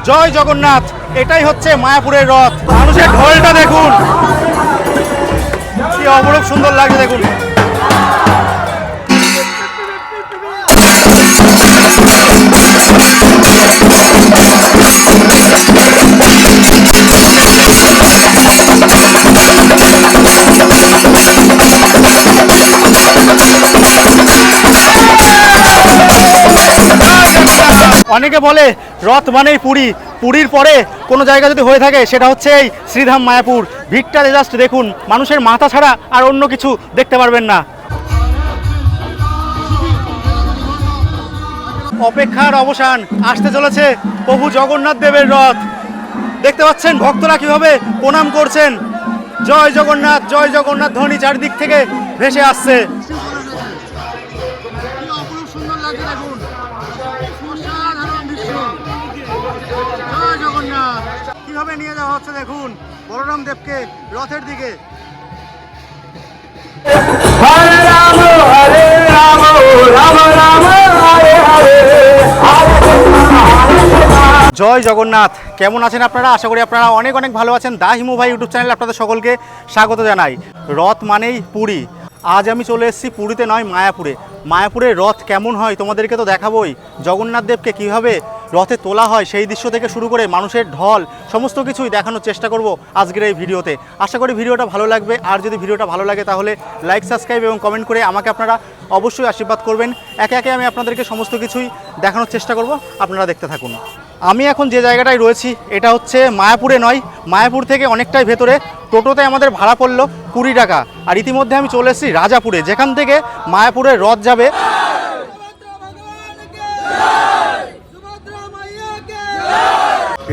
জয় জগন্নাথ। এটাই হচ্ছে মায়াপুরের রথ। মানুষের ঢলটা দেখুন, কি অপরূপ সুন্দর লাগছে দেখুন। অনেকে বলে রথ মানেই পুরী, পুরীর পরে কোনো জায়গা যদি হয়ে থাকে সেটা হচ্ছে এই শ্রীধাম মায়াপুর। ভিড়টা জাস্ট দেখুন, মানুষের মাথা ছাড়া আর অন্য কিছু দেখতে পারবেন না। অপেক্ষার অবসান, আসতে চলেছে প্রভু জগন্নাথ দেবের রথ। দেখতে পাচ্ছেন ভক্তরা কিভাবে প্রণাম করছেন। জয় জগন্নাথ, জয় জগন্নাথ ধ্বনি চারিদিক থেকে ভেসে আসছে। কিভাবে নিয়ে যাওয়া হচ্ছে দেখুন বলরাম দেবকে রথের দিকে। হরে রাম হরে রাম রাম রাম হরে হরে। জয় জগন্নাথ। কেমন আছেন আপনারা? আশা করি আপনারা অনেক অনেক ভালো আছেন। দা হিমু ভাই ইউটিউব চ্যানেলে আপনাদের সকলকে স্বাগত জানাই। রথ মানেই পুরী। আজ আমি চলে এসেছি পুরীতে নয়, মায়াপুরে। মায়াপুরের রথ কেমন হয় তোমাদেরকে তো দেখাবোই। জগন্নাথ দেবকে কীভাবে রথে তোলা হয় সেই দৃশ্য থেকে শুরু করে মানুষের ঢল সমস্ত কিছুই দেখানোর চেষ্টা করব আজকের এই ভিডিওতে। আশা করি ভিডিওটা ভালো লাগবে। আর যদি ভিডিওটা ভালো লাগে তাহলে লাইক, সাবস্ক্রাইব এবং কমেন্ট করে আমাকে আপনারা অবশ্যই আশীর্বাদ করবেন। একে একে আমি আপনাদেরকে সমস্ত কিছুই দেখানোর চেষ্টা করব, আপনারা দেখতে থাকুন। আমি এখন যে জায়গাটায় রয়েছি এটা হচ্ছে মায়াপুরে নয়, মায়াপুর থেকে অনেকটাই ভেতরে। টোটোতে আমাদের ভাড়া পড়লো 20 টাকা। আর ইতিমধ্যে আমি চলে এসেছি রাজাপুরে, যেখান থেকে মায়াপুরের রথ যাবে।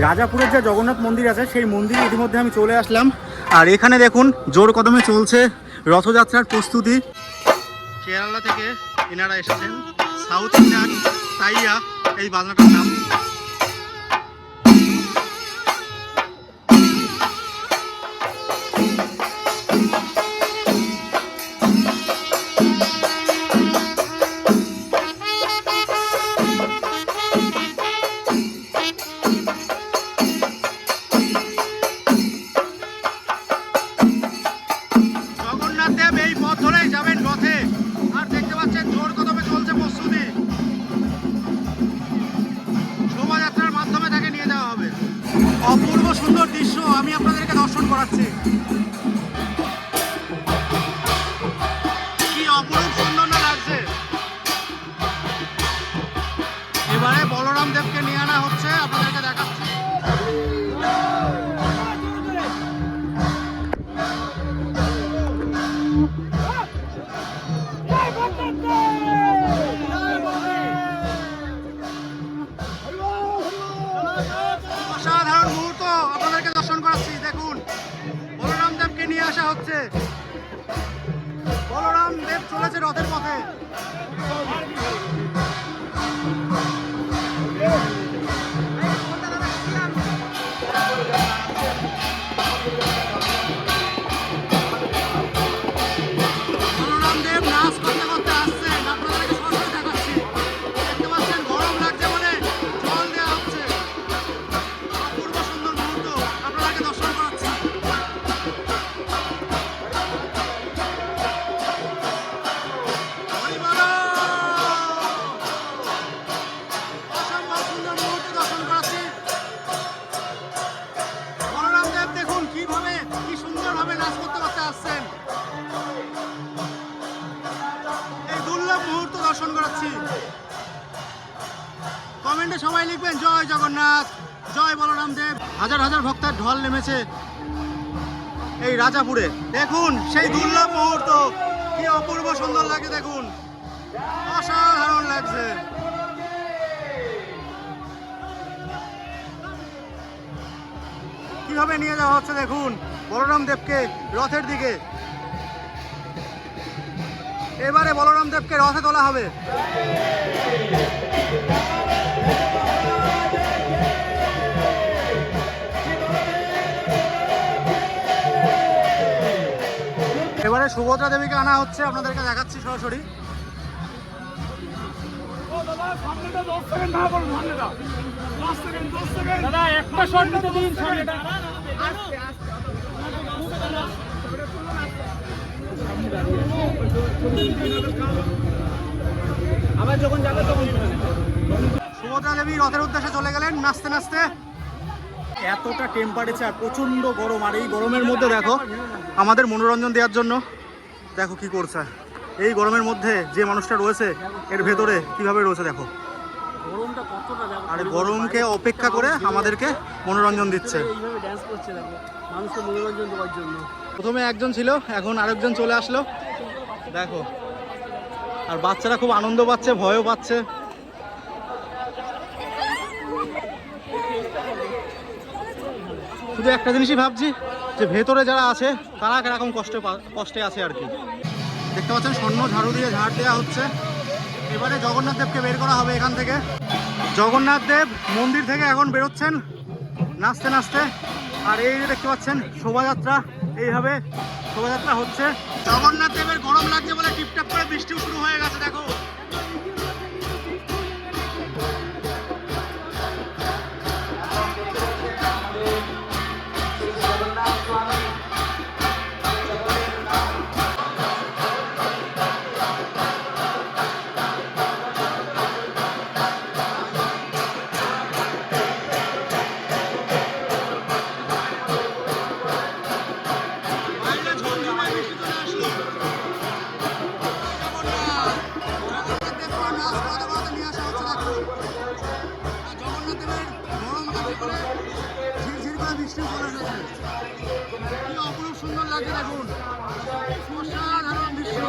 রাজাপুরের যে জগন্নাথ মন্দির আছে সেই মন্দিরে ইতিমধ্যে আমি চলে আসলাম। আর এখানে দেখুন জোর কদমে চলছে রথযাত্রার প্রস্তুতি। কেরালা থেকে এনারা এসেছেন, সাউথ ইন্ডিয়ান তাইয়া এই বাজনাটার নাম। অপূর্ব সুন্দর দৃশ্য আমি আপনাদেরকে দর্শন করাচ্ছি। কি অপূর্ব সুন্দর না লাগছে। এবারে বলরাম দেবকে নিয়ে আনা হচ্ছে, আপনাদেরকে দেখাচ্ছি। অসাধারণ মুহূর্ত আপনাদেরকে দর্শন করাচ্ছি। দেখুন বলরাম দেবকে নিয়ে আসা হচ্ছে। বলরাম দেব চলেছে রথের পথে। বলরাম দেব নাচ করতে করতে আসছেন, আপনাদেরকে সরাসরি দেখাচ্ছি। দেখতে পাচ্ছেন গরম লাগছে বলে জল দেওয়া হচ্ছে। অপূর্ব সুন্দর মুহূর্ত আপনাদেরকে দর্শন করাচ্ছি। অসম্ভব সুন্দর মুহূর্ত দর্শন করাচ্ছি। বলরাম দেব দেখুন কিভাবে কি সুন্দরভাবে নাচ করতে করতে আসছেন। এই দুর্লভ মুহূর্ত দর্শন করাচ্ছি। কমেন্টে সবাই লিখবেন জয় জগন্নাথ, জয় বলরাম দেব। হাজার হাজার ভক্তের ঢল নেমেছে এই রাজাপুরে। দেখুন সেই দুর্লভ মুহূর্ত, কি অপূর্ব সুন্দর লাগে দেখুন, অসাধারণ লাগছে। কিভাবে নিয়ে যাওয়া হচ্ছে দেখুন বলরাম দেবকে রথের দিকে। এবারে বলরাম দেবকে রথে তোলা হবে। এবারে সুভদ্রা দেবীকে আনা হচ্ছে, আপনাদেরকে দেখাচ্ছি সরাসরি। দাদা একটা শট নিতে দিন সামনেটা। আবার যখন যাবে তখন সুভদ্রা দেবী রথের উদ্দেশ্যে চলে গেলেন নাচতে নাচতে। এতটা টেম্পারেচার, প্রচণ্ড গরম, আর এই গরমের মধ্যে দেখো আমাদের মনোরঞ্জন দেওয়ার জন্য দেখো কি করছে। এই গরমের মধ্যে যে মানুষটা রয়েছে এর ভেতরে কিভাবে রয়েছে দেখো, গরমটা কতটা আর গরমকে অপেক্ষা করে আমাদেরকে মনোরঞ্জন দিচ্ছে। এইভাবে ড্যান্স করছে দেখো, মানুষকে মনোরঞ্জন দেওয়ার জন্য। প্রথমে একজন ছিল, এখন আরেকজন চলে আসলো দেখো, আর বাচ্চারা খুব আনন্দ পাচ্ছে, ভয়ও পাচ্ছে। শুধু একটা জিনিসই ভাবছি যে ভেতরে যারা আছে তারা কিরকম কষ্টে আছে আর কি। দেখতে পাচ্ছেন স্বর্ণ ঝাড়ু দিয়ে ঝাড় দেওয়া হচ্ছে। এবারে জগন্নাথ দেবকে বের করা হবে এখান থেকে। জগন্নাথ দেব মন্দির থেকে এখন বেরোচ্ছেন নাচতে নাচতে। আর এই যে দেখতে পাচ্ছেন শোভাযাত্রা, এইভাবে শোভাযাত্রা হচ্ছে। জগন্নাথ দেবের গরম লাগছে বলে টিপটাপ করে বৃষ্টিও শুরু হয়ে গেছে দেখো। সুন্দর লাগে দেখুন, অসাধারণ দৃশ্য।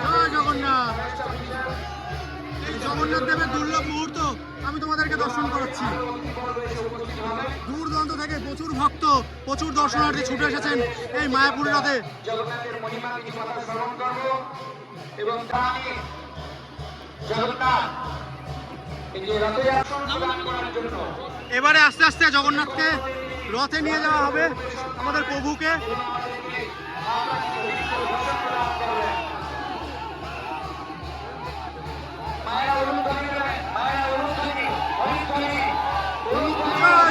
জয় জগন্নাথ। এই জগন্নাথ দেবের দুর্লভ মুহূর্ত আমি তোমাদেরকে দর্শন করাচ্ছি। দূর দূরান্ত থেকে প্রচুর ভক্ত, প্রচুর দর্শনার্থী ছুটে এসেছেন এই মায়াপুরের রথে। এবারে আস্তে আস্তে জগন্নাথকে রথে নিয়ে যাওয়া হবে, আমাদের প্রভুকে।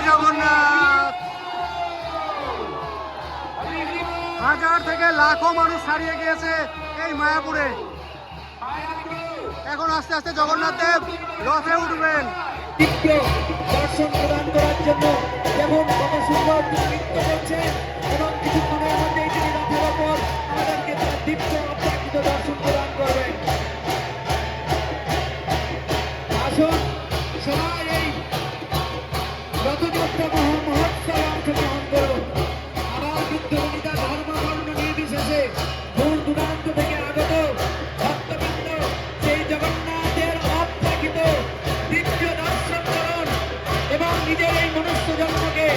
জগন্নাথ। হাজার থেকে লাখো মানুষ ছাড়িয়ে গিয়েছে এই মায়াপুরে। এখন আস্তে আস্তে জগন্নাথ দেব রথে উঠবেন। দর্শন প্রদান করার জন্য যেমন কত সুন্দর নৃত্য করছেন এবং কিছুক্ষণের মধ্যেই তিনি রথের ওপর আমাদেরকে তার দীপ্ত অপ্রাকৃত দর্শন প্রদান করবেন। আসুন সবাই এই রথযাত্রা মহোৎসবে অংশগ্রহণ করুন। আবার বৃদ্ধ বনিতা ধর্ম বর্ণ নির্বিশেষে দূর দূরান্ত থেকে আগত ভক্তবৃন্দ সেই জগন্নাথের অপ্রাকৃত দিব্য দর্শন করুন এবং নিজের এই মনুষ্য জন্মকে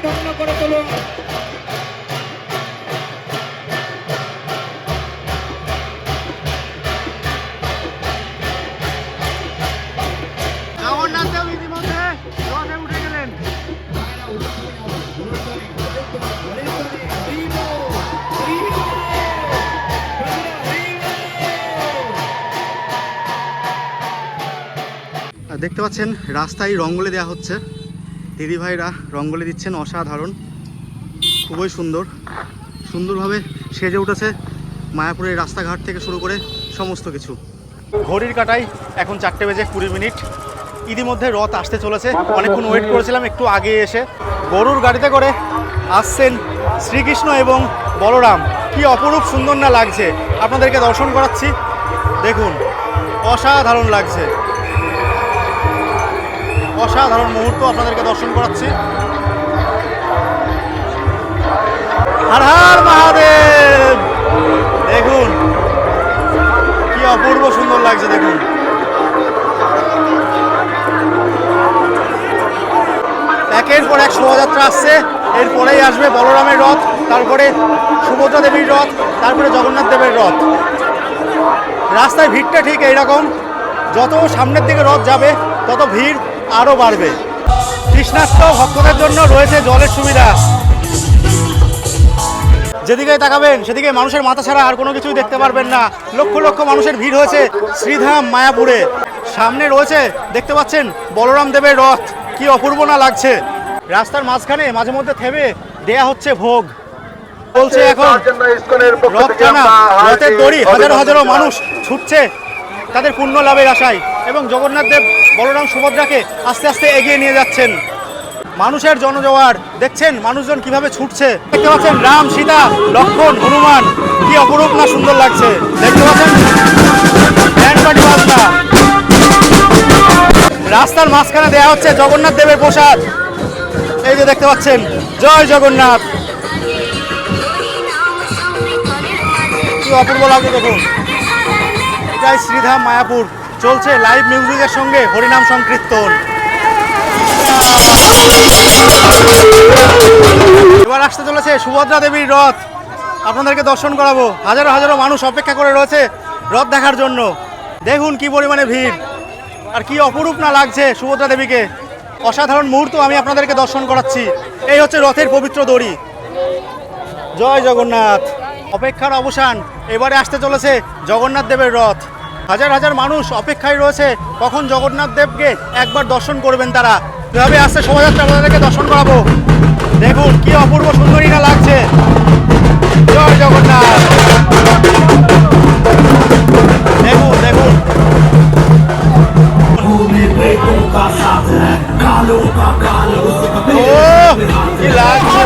ধন্য করে তুলুন। জগন্নাথ দেব ইতিমধ্যে রথে উঠে গেলেন। দেখতে পাচ্ছেন রাস্তায় রঙ্গোলি দেওয়া হচ্ছে, দিদিভাইরা রঙ্গোলি দিচ্ছেন, অসাধারণ, খুবই সুন্দরভাবে সেজে উঠেছে মায়াপুরের রাস্তাঘাট থেকে শুরু করে সমস্ত কিছু। ঘড়ির কাঁটায় এখন 4:20 ইতিমধ্যে রথ আসতে চলেছে। অনেকক্ষণ ওয়েট করেছিলাম, একটু আগে এসে গরুর গাড়িতে করে আসছেন শ্রীকৃষ্ণ এবং বলরাম। কি অপরূপ সুন্দর না লাগছে, আপনাদেরকে দর্শন করাচ্ছি দেখুন, অসাধারণ লাগছে, অসাধারণ মুহূর্ত আপনাদেরকে দর্শন করাচ্ছি। হর হর মহাদেব। দেখুন কি অপূর্ব সুন্দর লাগছে দেখুন। একের পর এক শোভাযাত্রা আসছে, এরপরেই আসবে বলরামের রথ, তারপরে সুভদ্রা দেবীর রথ, তারপরে জগন্নাথ দেবের রথ। রাস্তায় ভিড়টা ঠিক এইরকম, যত সামনের দিকে রথ যাবে তত ভিড় আরও বাড়বে। তৃষ্ণার্ত ভক্তদের জন্য রয়েছে জলের সুবিধা। যেদিকে তাকাবেন সেদিকে মানুষের মাথা ছাড়া আর কোনো কিছুই দেখতে পারবেন না। লক্ষ লক্ষ মানুষের ভিড় হয়েছে শ্রীধাম মায়াপুরে। সামনে রয়েছে দেখতে পাচ্ছেন বলরাম দেবের রথ, কি অপূর্ব না লাগছে। রাস্তার মাঝখানে মাঝে মধ্যে থেমে দেয়া হচ্ছে ভোগ। বলছে এখন রথ টানা, রথের দড়ি, হাজারো হাজারো মানুষ ছুটছে তাদের পুণ্য লাভের আশায়, এবং জগন্নাথ দেব বলরাম সুভদ্রাকে আস্তে আস্তে এগিয়ে নিয়ে যাচ্ছেন। মানুষের জনজোয়ার দেখছেন, মানুষজন কিভাবে ছুটছে। দেখতে পাচ্ছেন রাম, সীতা, লক্ষ্মণ, হনুমান, কি অপরূপ না সুন্দর লাগছে। দেখতে পাচ্ছেন ব্যান্ড পার্টি বাজনা। রাস্তার মাঝখানে দেয়া হচ্ছে জগন্নাথ দেবের প্রসাদ। এই যে দেখতে পাচ্ছেন, জয় জগন্নাথ, কি অপূর্ব লাগছে দেখুন। জয় শ্রীধাম মায়াপুর চলছে লাইভ মিউজিকের সঙ্গে হরিনাম সংকীর্তন। এবার আসতে চলেছে সুভদ্রা দেবীর রথ, আপনাদেরকে দর্শন করাবো। হাজারো হাজারো মানুষ অপেক্ষা করে রয়েছে রথ দেখার জন্য। দেখুন কি পরিমাণে ভিড়, আর কি অপরূপ না লাগছে সুভদ্রা দেবীকে। অসাধারণ মুহূর্ত আমি আপনাদেরকে দর্শন করাচ্ছি। এই হচ্ছে রথের পবিত্র দড়ি। জয় জগন্নাথ। অপেক্ষার অবসান, এবারে আসতে চলেছে জগন্নাথ দেবের রথ। হাজার হাজার মানুষ অপেক্ষায় রয়েছে কখন জগন্নাথ দেবকে একবার দর্শন করবেন তারা। কীভাবে আসছে শোভাযাত্রা, আপনাদেরকে দর্শন করাবো। দেখুন কি অপূর্ব সুন্দরী না লাগছে। জয় জগন্নাথ। দেখুন দেখুন, ও কি লাগছে।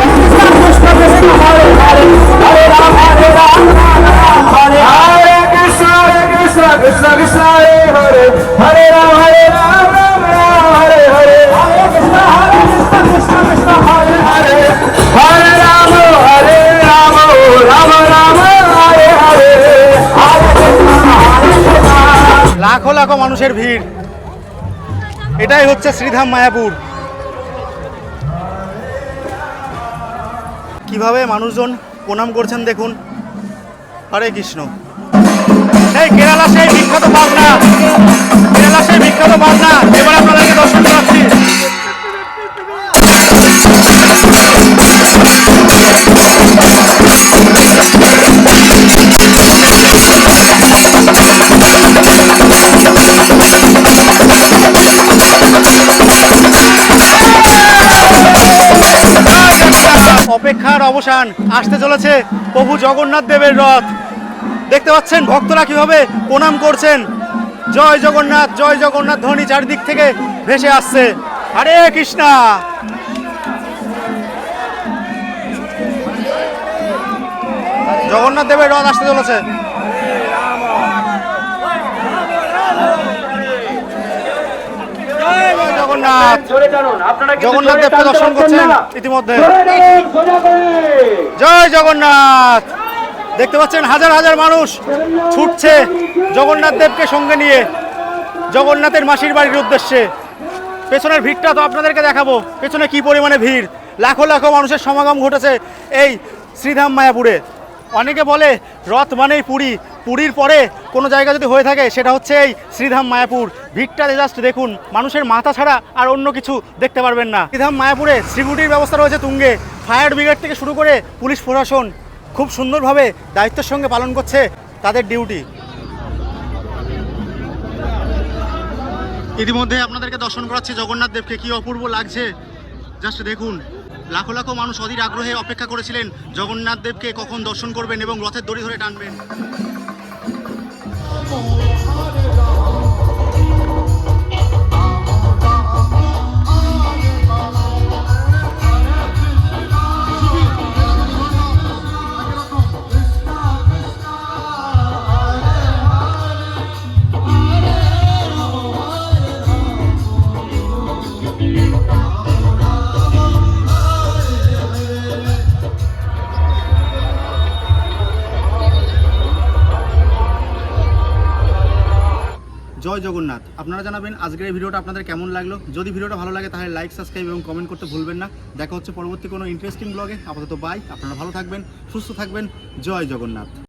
Krishna Krishna Hare Hare Ram Hare Ram Ram Ram Hare Hare Hare Krishna Krishna Krishna Hare Hare Hare Ram Hare Ram Ram Ram Hare Hare Hare Krishna Hare Krishna। লাখো লাখো মানুষের ভিড়। এটাই হচ্ছে শ্রীধাম মায়াপুর। কিভাবে মানুষজন প্রণাম করছেন দেখুন। হরে কৃষ্ণ। সেই কেরালা, সেই বিখ্যাত পাবনা, কেরালা সেই বিখ্যাত পাবনা এবার আপনাদেরকে দর্শন করাচ্ছি। অপেক্ষার অবসান, আসতে চলেছে প্রভু জগন্নাথ দেবের রথ। দেখতে পাচ্ছেন ভক্তরা কিভাবে প্রণাম করছেন। জয় জগন্নাথ, জয় জগন্নাথ ধ্বনি চারদিক থেকে ভেসে আসছে। হরে কৃষ্ণা। জগন্নাথ দেবের রথ আসতে চলেছে। জয় জগন্নাথ। জগন্নাথ দেবকে দর্শন করছেন ইতিমধ্যে। জয় জগন্নাথ। দেখতে পাচ্ছেন হাজার হাজার মানুষ ছুটছে জগন্নাথ দেবকে সঙ্গে নিয়ে জগন্নাথের মাসির বাড়ির উদ্দেশ্যে। পেছনের ভিড়টা তো আপনাদেরকে দেখাবো, পেছনে কি পরিমাণে ভিড়। লাখো লাখো মানুষের সমাগম ঘটেছে এই শ্রীধাম মায়াপুরে। অনেকে বলে রথ মানেই পুরী, পুরীর পরে কোনো জায়গা যদি হয়ে থাকে সেটা হচ্ছে এই শ্রীধাম মায়াপুর। ভিড়টা জাস্ট দেখুন, মানুষের মাথা ছাড়া আর অন্য কিছু দেখতে পারবেন না। শ্রীধাম মায়াপুরে সিকিউরিটির ব্যবস্থা রয়েছে তুঙ্গে। ফায়ার ব্রিগেড থেকে শুরু করে পুলিশ প্রশাসন খুব সুন্দরভাবে দায়িত্বের সঙ্গে পালন করছে তাদের ডিউটি। ইতিমধ্যে আপনাদেরকে দর্শন করাচ্ছি জগন্নাথ দেবকে, কি অপূর্ব লাগছে জাস্ট দেখুন। লাখো লাখো মানুষ অধীর আগ্রহে অপেক্ষা করেছিলেন জগন্নাথ দেবকে কখন দর্শন করবেন এবং রথের দড়ি ধরে টানবেন। জয় জগন্নাথ। আপনারা জানাবেন আজকের এই ভিডিওটা আপনাদের কেমন লাগলো। যদি ভিডিওটা ভালো লাগে তাহলে লাইক, সাবস্ক্রাইব এবং কমেন্ট করতে ভুলবেন না। দেখা হচ্ছে পরবর্তী কোনো ইন্টারেস্টিং ব্লগে। আপাতত বাই। আপনারা ভালো থাকবেন, সুস্থ থাকবেন। জয় জগন্নাথ।